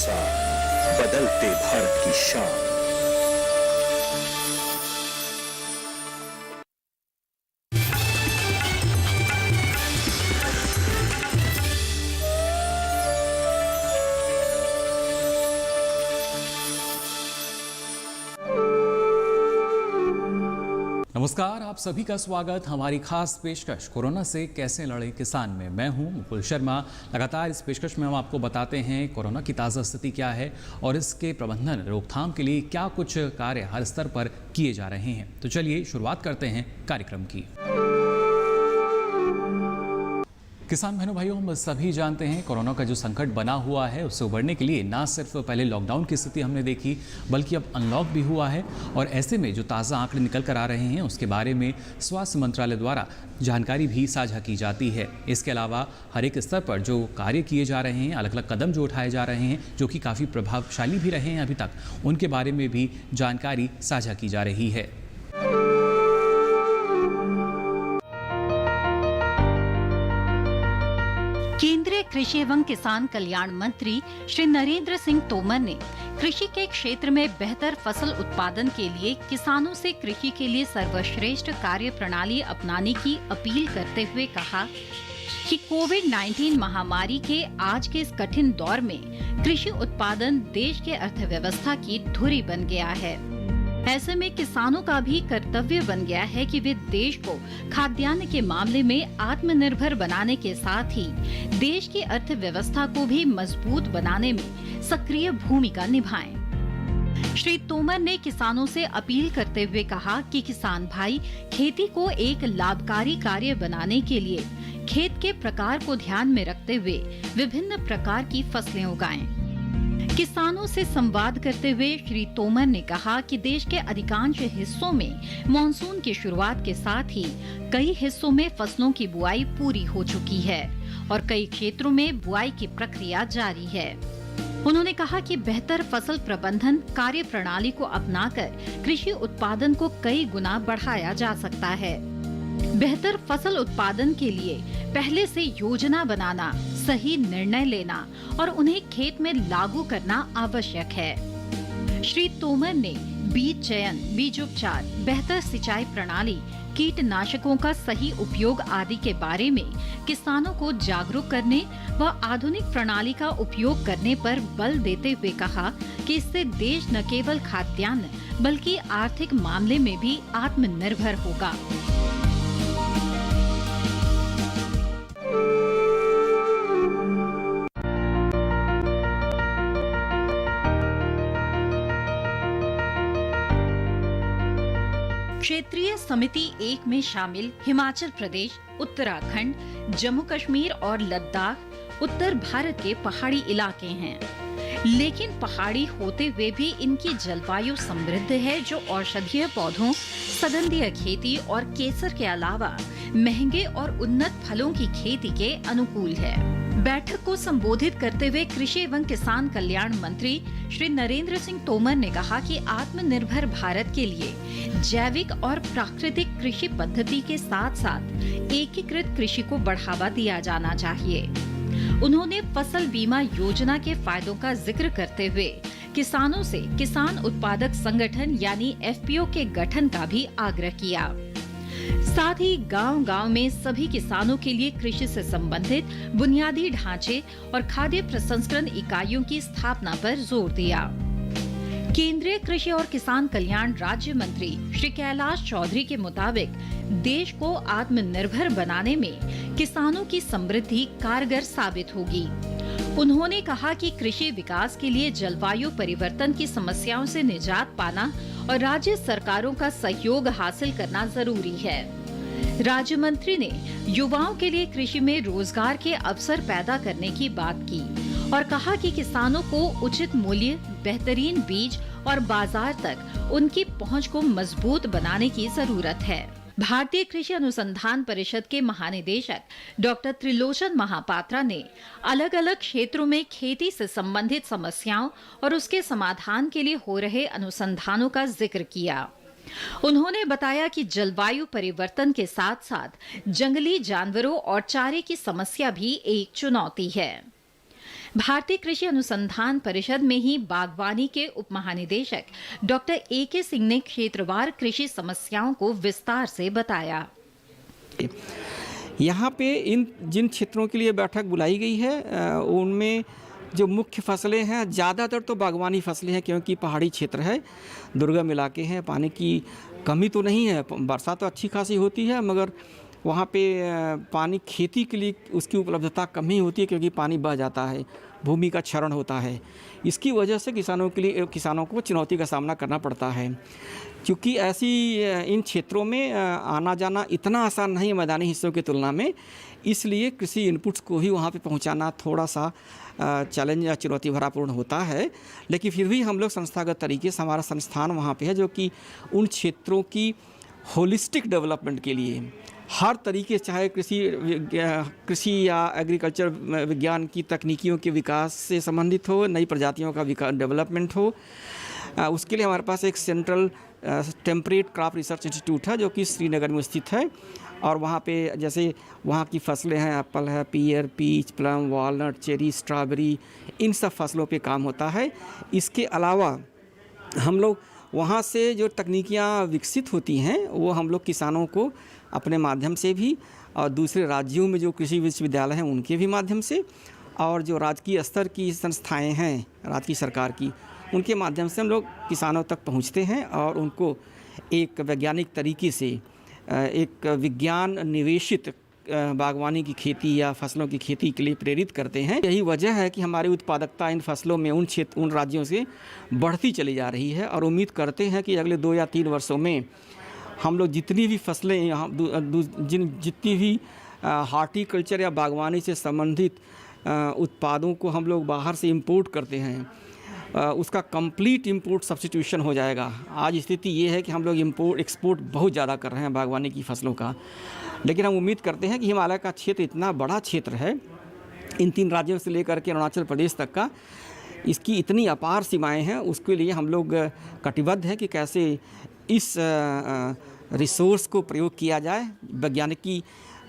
साथ बदलते भारत की शान। नमस्कार, आप सभी का स्वागत हमारी खास पेशकश कोरोना से कैसे लड़े किसान में। मैं हूं मुकुल शर्मा। लगातार इस पेशकश में हम आपको बताते हैं कोरोना की ताज़ा स्थिति क्या है और इसके प्रबंधन रोकथाम के लिए क्या कुछ कार्य हर स्तर पर किए जा रहे हैं। तो चलिए शुरुआत करते हैं कार्यक्रम की। किसान बहनों भाइयों, हम सभी जानते हैं कोरोना का जो संकट बना हुआ है उससे उबरने के लिए ना सिर्फ पहले लॉकडाउन की स्थिति हमने देखी बल्कि अब अनलॉक भी हुआ है। और ऐसे में जो ताज़ा आंकड़े निकल कर आ रहे हैं उसके बारे में स्वास्थ्य मंत्रालय द्वारा जानकारी भी साझा की जाती है। इसके अलावा हर एक स्तर पर जो कार्य किए जा रहे हैं, अलग अलग कदम जो उठाए जा रहे हैं जो कि काफ़ी प्रभावशाली भी रहे हैं अभी तक, उनके बारे में भी जानकारी साझा की जा रही है। केंद्रीय कृषि एवं किसान कल्याण मंत्री श्री नरेंद्र सिंह तोमर ने कृषि के क्षेत्र में बेहतर फसल उत्पादन के लिए किसानों से कृषि के लिए सर्वश्रेष्ठ कार्य प्रणाली अपनाने की अपील करते हुए कहा कि कोविड-19 महामारी के आज के इस कठिन दौर में कृषि उत्पादन देश के अर्थव्यवस्था की धुरी बन गया है। ऐसे में किसानों का भी कर्तव्य बन गया है कि वे देश को खाद्यान्न के मामले में आत्मनिर्भर बनाने के साथ ही देश की अर्थव्यवस्था को भी मजबूत बनाने में सक्रिय भूमिका निभाएं। श्री तोमर ने किसानों से अपील करते हुए कहा कि किसान भाई खेती को एक लाभकारी कार्य बनाने के लिए खेत के प्रकार को ध्यान में रखते हुए विभिन्न प्रकार की फसलें उगाएं। किसानों से संवाद करते हुए श्री तोमर ने कहा कि देश के अधिकांश हिस्सों में मानसून की शुरुआत के साथ ही कई हिस्सों में फसलों की बुआई पूरी हो चुकी है और कई क्षेत्रों में बुआई की प्रक्रिया जारी है। उन्होंने कहा कि बेहतर फसल प्रबंधन कार्य प्रणाली को अपनाकर कृषि उत्पादन को कई गुना बढ़ाया जा सकता है। बेहतर फसल उत्पादन के लिए पहले से योजना बनाना, सही निर्णय लेना और उन्हें खेत में लागू करना आवश्यक है। श्री तोमर ने बीज चयन, बीज उपचार, बेहतर सिंचाई प्रणाली, कीटनाशकों का सही उपयोग आदि के बारे में किसानों को जागरूक करने व आधुनिक प्रणाली का उपयोग करने पर बल देते हुए कहा कि इससे देश न केवल खाद्यान्न बल्कि आर्थिक मामले में भी आत्मनिर्भर होगा। क्षेत्रीय समिति 1 में शामिल हिमाचल प्रदेश, उत्तराखंड, जम्मू कश्मीर और लद्दाख उत्तर भारत के पहाड़ी इलाके हैं। लेकिन पहाड़ी होते हुए भी इनकी जलवायु समृद्ध है जो औषधीय पौधों, सगंधीय खेती और केसर के अलावा महंगे और उन्नत फलों की खेती के अनुकूल है। बैठक को संबोधित करते हुए कृषि एवं किसान कल्याण मंत्री श्री नरेंद्र सिंह तोमर ने कहा कि आत्मनिर्भर भारत के लिए जैविक और प्राकृतिक कृषि पद्धति के साथ साथ एकीकृत कृषि को बढ़ावा दिया जाना चाहिए। उन्होंने फसल बीमा योजना के फायदों का जिक्र करते हुए किसानों से किसान उत्पादक संगठन यानी एफपीओ के गठन का भी आग्रह किया। साथ ही गांव-गांव में सभी किसानों के लिए कृषि से संबंधित बुनियादी ढांचे और खाद्य प्रसंस्करण इकाइयों की स्थापना पर जोर दिया। केंद्रीय कृषि और किसान कल्याण राज्य मंत्री श्री कैलाश चौधरी के मुताबिक देश को आत्मनिर्भर बनाने में किसानों की समृद्धि कारगर साबित होगी। उन्होंने कहा कि कृषि विकास के लिए जलवायु परिवर्तन की समस्याओं से निजात पाना और राज्य सरकारों का सहयोग हासिल करना जरूरी है। राज्य मंत्री ने युवाओं के लिए कृषि में रोजगार के अवसर पैदा करने की बात की और कहा कि किसानों को उचित मूल्य, बेहतरीन बीज और बाजार तक उनकी पहुंच को मजबूत बनाने की जरूरत है। भारतीय कृषि अनुसंधान परिषद के महानिदेशक डॉक्टर त्रिलोचन महापात्रा ने अलग अलग क्षेत्रों में खेती से संबंधित समस्याओं और उसके समाधान के लिए हो रहे अनुसंधानों का जिक्र किया। उन्होंने बताया कि जलवायु परिवर्तन के साथ साथ जंगली जानवरों और चारे की समस्या भी एक चुनौती है। भारतीय कृषि अनुसंधान परिषद में ही बागवानी के उप महानिदेशक डॉक्टर AK सिंह ने क्षेत्रवार कृषि समस्याओं को विस्तार से बताया। यहाँ पे इन जिन क्षेत्रों के लिए बैठक बुलाई गई है उनमें जो मुख्य फसलें हैं, ज़्यादातर तो बागवानी फसलें हैं, क्योंकि पहाड़ी क्षेत्र है, दुर्गम इलाके हैं, पानी की कमी तो नहीं है, बरसात तो अच्छी खासी होती है, मगर वहाँ पे पानी खेती के लिए उसकी उपलब्धता कम ही होती है, क्योंकि पानी बह जाता है, भूमि का क्षरण होता है। इसकी वजह से किसानों को चुनौती का सामना करना पड़ता है, क्योंकि ऐसी इन क्षेत्रों में आना जाना इतना आसान नहीं है मैदानी हिस्सों की तुलना में, इसलिए कृषि इनपुट्स को ही वहाँ पे पहुँचाना थोड़ा सा चैलेंज या चुनौती भरापूर्ण होता है। लेकिन फिर भी हम लोग संस्थागत तरीके से, हमारा संस्थान वहाँ पे है जो कि उन क्षेत्रों की होलिस्टिक डेवलपमेंट के लिए हर तरीके, चाहे कृषि या एग्रीकल्चर विज्ञान की तकनीकियों के विकास से संबंधित हो, नई प्रजातियों का डेवलपमेंट हो, उसके लिए हमारे पास एक central temperate crop research institute है जो कि श्रीनगर में स्थित है। और वहाँ पे जैसे वहाँ की फसलें हैं, एप्पल है, pear, peach, plum, walnut, cherry, strawberry, इन सब फसलों पे काम होता है। इसके अलावा हम लोग वहाँ से जो तकनीकियाँ विकसित होती हैं वो हम लोग किसानों को अपने माध्यम से भी, और दूसरे राज्यों में जो कृषि विश्वविद्यालय हैं उनके भी माध्यम से, और जो राजकीय स्तर की संस्थाएं हैं राज्य की सरकार की, उनके माध्यम से हम लोग किसानों तक पहुंचते हैं और उनको एक वैज्ञानिक तरीके से एक विज्ञान निवेशित बागवानी की खेती या फसलों की खेती के लिए प्रेरित करते हैं। यही वजह है कि हमारी उत्पादकता इन फसलों में उन राज्यों से बढ़ती चली जा रही है, और उम्मीद करते हैं कि अगले 2 या 3 वर्षों में हम लोग जितनी भी फसलें यहाँ जितनी भी हार्टिकल्चर या बागवानी से संबंधित उत्पादों को हम लोग बाहर से इंपोर्ट करते हैं, उसका कंप्लीट इंपोर्ट सब्स्टिट्यूशन हो जाएगा। आज स्थिति ये है कि हम लोग एक्सपोर्ट बहुत ज़्यादा कर रहे हैं बागवानी की फसलों का, लेकिन हम उम्मीद करते हैं कि हिमालय का क्षेत्र इतना बड़ा क्षेत्र है, इन 3 राज्यों से लेकर के अरुणाचल प्रदेश तक का, इसकी इतनी अपार सीमाएं हैं, उसके लिए हम लोग कटिबद्ध हैं कि कैसे इस रिसोर्स को प्रयोग किया जाए, वैज्ञानिकी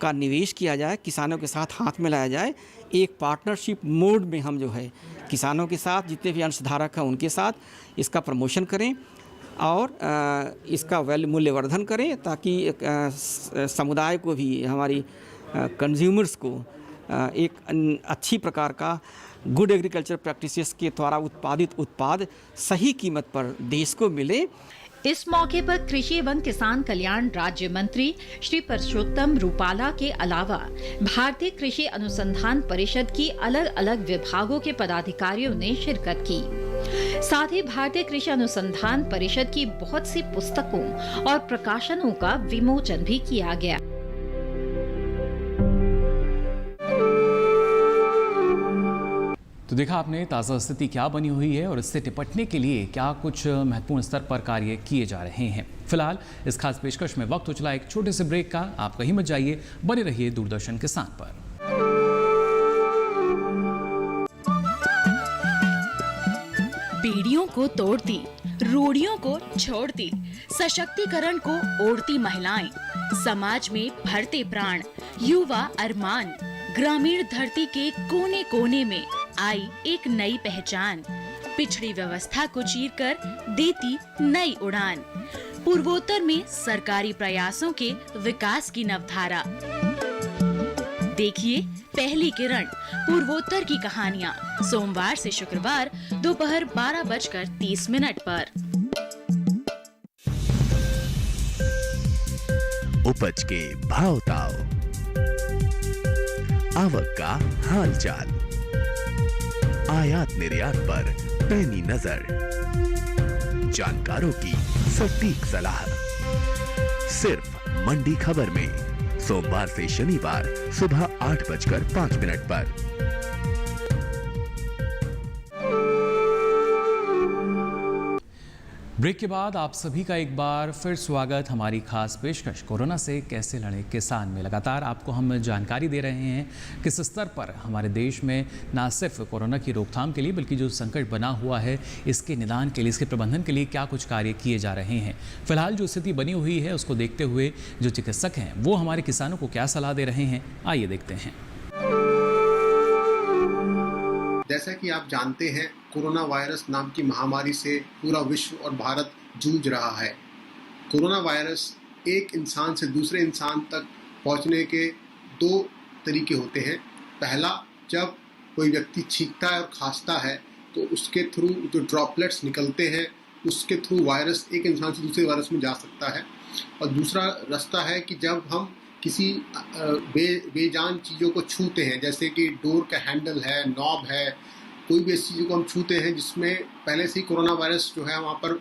का निवेश किया जाए, किसानों के साथ हाथ मिलाया जाए, एक पार्टनरशिप मोड में हम जो है किसानों के साथ, जितने भी अंशधारक हैं उनके साथ इसका प्रमोशन करें और इसका मूल्यवर्धन करें, ताकि समुदाय को भी, हमारी कंज्यूमर्स को एक अच्छी प्रकार का गुड एग्रीकल्चर प्रैक्टिसेस के द्वारा उत्पादित उत्पाद सही कीमत पर देश को मिले। इस मौके पर कृषि एवं किसान कल्याण राज्य मंत्री श्री परषोत्तम रूपाला के अलावा भारतीय कृषि अनुसंधान परिषद की अलग अलग विभागों के पदाधिकारियों ने शिरकत की। साथ ही भारतीय कृषि अनुसंधान परिषद की बहुत सी पुस्तकों और प्रकाशनों का विमोचन भी किया गया। तो देखा आपने ताज़ा स्थिति क्या बनी हुई है और इससे निपटने के लिए क्या कुछ महत्वपूर्ण स्तर पर कार्य किए जा रहे हैं। फिलहाल इस खास पेशकश में वक्त हो चला एक छोटे से ब्रेक का। आप कहीं मत जाइए, बने रहिए दूरदर्शन किसान पर। बेड़ियों को तोड़ती, रूढ़ियों को छोड़ती, सशक्तिकरण को ओढ़ती महिलाएं, समाज में भरते प्राण, युवा अरमान, ग्रामीण धरती के कोने कोने में आई एक नई पहचान, पिछड़ी व्यवस्था को चीरकर देती नई उड़ान, पूर्वोत्तर में सरकारी प्रयासों के विकास की नवधारा। देखिए पहली किरण, पूर्वोत्तर की कहानियाँ, सोमवार से शुक्रवार दोपहर 12:30 पर। उपज के भाव ताव, आवक का हाल चाल, आयात निर्यात पर पैनी नजर, जानकारों की सटीक सलाह, सिर्फ मंडी खबर में, सोमवार से शनिवार सुबह 8:05 पर। ब्रेक के बाद आप सभी का एक बार फिर स्वागत। हमारी खास पेशकश कोरोना से कैसे लड़े किसान में लगातार आपको हम जानकारी दे रहे हैं किस स्तर पर हमारे देश में ना सिर्फ कोरोना की रोकथाम के लिए बल्कि जो संकट बना हुआ है इसके निदान के लिए, इसके प्रबंधन के लिए क्या कुछ कार्य किए जा रहे हैं। फिलहाल जो स्थिति बनी हुई है उसको देखते हुए जो चिकित्सक हैं वो हमारे किसानों को क्या सलाह दे रहे हैं, आइए देखते हैं। जैसा कि आप जानते हैं, कोरोना वायरस नाम की महामारी से पूरा विश्व और भारत जूझ रहा है। कोरोना वायरस एक इंसान से दूसरे इंसान तक पहुंचने के 2 तरीके होते हैं। पहला, जब कोई व्यक्ति छींकता है और खांसता है तो उसके थ्रू जो ड्रॉपलेट्स निकलते हैं उसके थ्रू वायरस एक इंसान से दूसरे वायरस में जा सकता है। और दूसरा रास्ता है कि जब हम किसी बेजान चीज़ों को छूते हैं, जैसे कि डोर का हैंडल है, नॉब है, कोई भी ऐसी चीज़ों को हम छूते हैं जिसमें पहले से ही कोरोना वायरस जो है वहाँ पर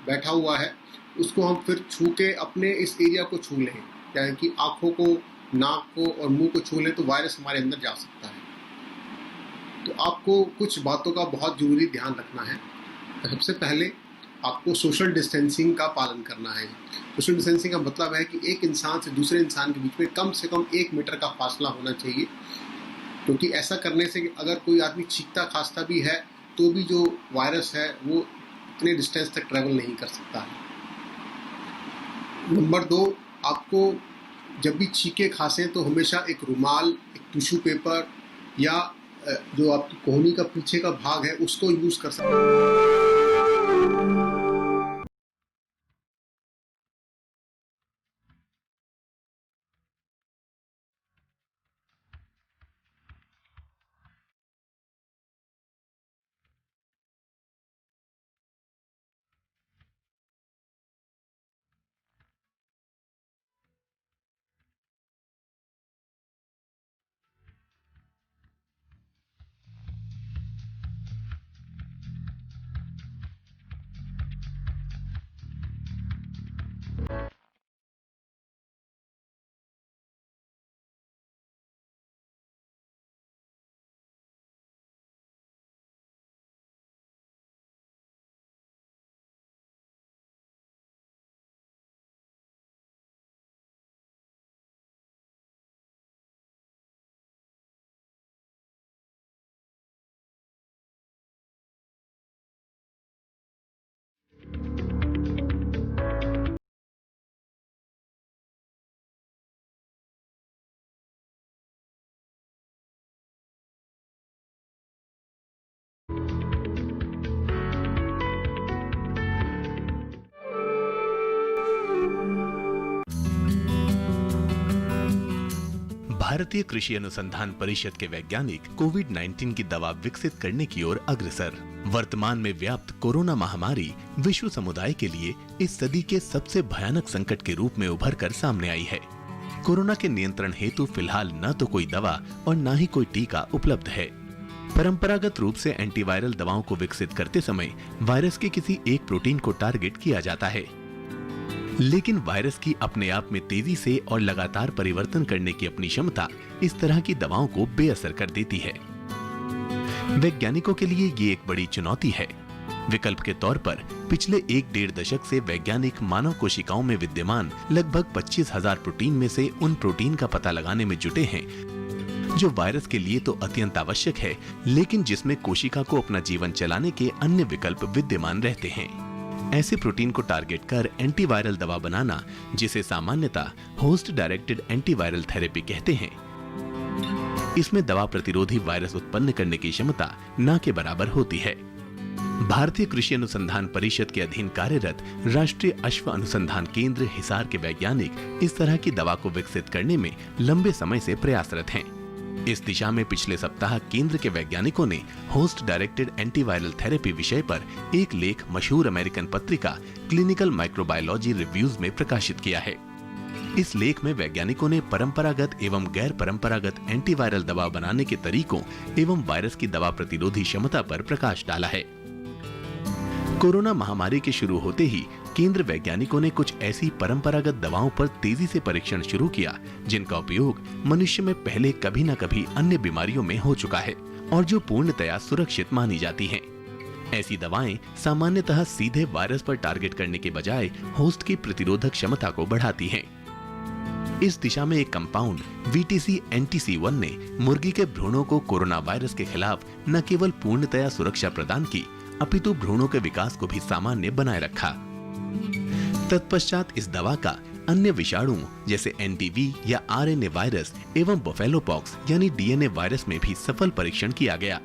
बैठा हुआ है, उसको हम फिर छू के अपने इस एरिया को छू लें, यानी कि आँखों को, नाक को और मुंह को छू लें तो वायरस हमारे अंदर जा सकता है। तो आपको कुछ बातों का बहुत ज़रूरी ध्यान रखना है। सबसे पहले आपको सोशल डिस्टेंसिंग का पालन करना है। सोशल डिस्टेंसिंग का मतलब है कि एक इंसान से दूसरे इंसान के बीच में कम से कम 1 मीटर का फासला होना चाहिए, क्योंकि ऐसा करने से अगर कोई आदमी छींकता खांसता भी है तो भी जो वायरस है वो इतने डिस्टेंस तक ट्रैवल नहीं कर सकता है। नंबर 2, आपको जब भी छींके खांसे तो हमेशा एक रुमाल, एक टिश्यू पेपर या जो आपकी कोहनी का पीछे का भाग है उसको यूज कर सकते हैं। भारतीय कृषि अनुसंधान परिषद के वैज्ञानिक कोविड-19 की दवा विकसित करने की ओर अग्रसर। वर्तमान में व्याप्त कोरोना महामारी विश्व समुदाय के लिए इस सदी के सबसे भयानक संकट के रूप में उभर कर सामने आई है। कोरोना के नियंत्रण हेतु फिलहाल न तो कोई दवा और न ही कोई टीका उपलब्ध है। परंपरागत रूप से एंटीवायरल दवाओं को विकसित करते समय वायरस के किसी एक प्रोटीन को टारगेट किया जाता है, लेकिन वायरस की अपने आप में तेजी से और लगातार परिवर्तन करने की अपनी क्षमता इस तरह की दवाओं को बेअसर कर देती है। वैज्ञानिकों के लिए ये एक बड़ी चुनौती है। विकल्प के तौर पर पिछले 1-1.5 दशक से वैज्ञानिक मानव कोशिकाओं में विद्यमान लगभग 25,000 प्रोटीन में से उन प्रोटीन का पता लगाने में जुटे हैं जो वायरस के लिए तो अत्यंत आवश्यक है, लेकिन जिसमें कोशिका को अपना जीवन चलाने के अन्य विकल्प विद्यमान रहते हैं। ऐसे प्रोटीन को टारगेट कर एंटीवायरल दवा बनाना, जिसे सामान्यतः होस्ट डायरेक्टेड एंटीवायरल थेरेपी कहते हैं, इसमें दवा प्रतिरोधी वायरस उत्पन्न करने की क्षमता न के बराबर होती है। भारतीय कृषि अनुसंधान परिषद के अधीन कार्यरत राष्ट्रीय अश्व अनुसंधान केंद्र हिसार के वैज्ञानिक इस तरह की दवा को विकसित करने में लंबे समय से प्रयासरत हैं। इस दिशा में पिछले सप्ताह केंद्र के वैज्ञानिकों ने होस्ट डायरेक्टेड एंटीवायरल थेरेपी विषय पर एक लेख मशहूर अमेरिकन पत्रिका क्लिनिकल माइक्रोबायोलॉजी रिव्यूज में प्रकाशित किया है। इस लेख में वैज्ञानिकों ने परंपरागत एवं गैर परंपरागत एंटीवायरल दवा बनाने के तरीकों एवं वायरस की दवा प्रतिरोधी क्षमता पर प्रकाश डाला है। कोरोना महामारी के शुरू होते ही केंद्र वैज्ञानिकों ने कुछ ऐसी परंपरागत दवाओं पर तेजी से परीक्षण शुरू किया जिनका उपयोग मनुष्य में पहले कभी न कभी अन्य बीमारियों में हो चुका है और जो पूर्णतया सुरक्षित मानी जाती हैं। ऐसी दवाएं सामान्यतः सीधे वायरस पर टारगेट करने के बजाय होस्ट की प्रतिरोधक क्षमता को बढ़ाती हैं। इस दिशा में एक कंपाउंड VTC-NTC1 ने मुर्गी के भ्रूणों को कोरोना वायरस के खिलाफ न केवल पूर्णतया सुरक्षा प्रदान की, अपितु भ्रूणों के विकास को भी सामान्य बनाए रखा। तत्पश्चात इस दवा का अन्य विषाणुओं जैसे NDV या RNA वायरस एवं बफेलोपॉक्स यानी DNA वायरस में भी सफल परीक्षण किया गया।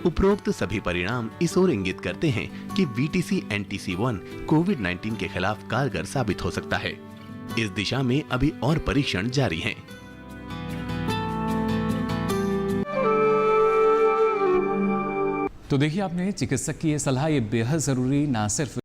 उपरोक्त सभी परिणाम इस ओर इंगित करते हैं कि VTC NTC1 कोविड-19 के खिलाफ कारगर साबित हो सकता है। इस दिशा में अभी और परीक्षण जारी हैं। तो देखिए आपने चिकित्सक की ये सलाह, ये बेहद जरूरी ना सिर्फ